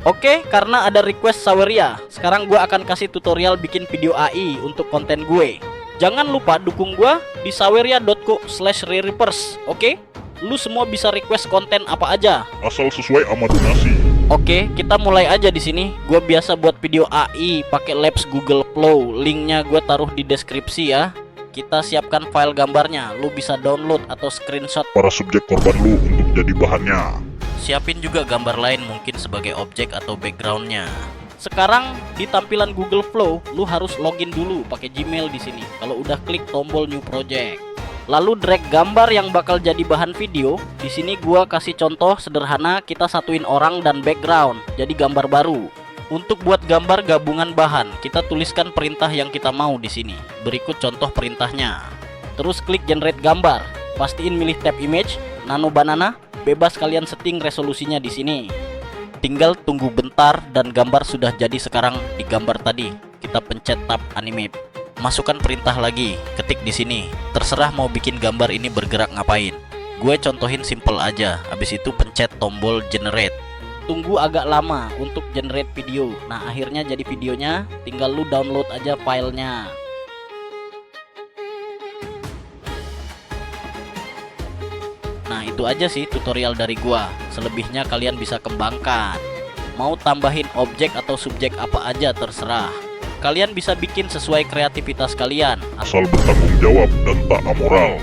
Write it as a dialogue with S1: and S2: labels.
S1: Oke, karena ada request Saweria, sekarang gue akan kasih tutorial bikin video AI untuk konten gue. Jangan lupa dukung gue di saweria.co/rerepers, oke? Lu semua bisa request konten apa aja.
S2: Asal sesuai sama donasi.
S1: Oke, kita mulai aja di sini. Gue biasa buat video AI pakai Labs Google Flow. Linknya gue taruh di deskripsi ya. Kita siapkan file gambarnya. Lu bisa download atau screenshot
S2: Para subjek korban lu untuk jadi bahannya.
S1: Siapin juga gambar lain mungkin sebagai objek atau backgroundnya. Sekarang di tampilan Google Flow, lu harus login dulu pakai Gmail di sini. Kalau udah klik tombol New Project, lalu drag gambar yang bakal jadi bahan video. Di sini gua kasih contoh sederhana, kita satuin orang dan background jadi gambar baru. Untuk buat gambar gabungan bahan, kita tuliskan perintah yang kita mau di sini. Berikut contoh perintahnya. Terus klik generate gambar. Pastiin milih tab image, nano banana. Bebas kalian setting resolusinya di sini. Tinggal tunggu bentar dan gambar sudah jadi sekarang di gambar tadi. Kita pencet tab animate. Masukkan perintah lagi, ketik di sini. Terserah mau bikin gambar ini bergerak ngapain. Gue contohin simple aja. Habis itu pencet tombol generate. Tunggu agak lama untuk generate video. Nah, akhirnya jadi videonya. Tinggal lu download aja filenya. Nah, itu aja sih tutorial dari gua. Selebihnya kalian bisa kembangkan. Mau tambahin objek atau subjek apa aja terserah. Kalian bisa bikin sesuai kreativitas kalian.
S2: Asal bertanggung jawab dan tak amoral.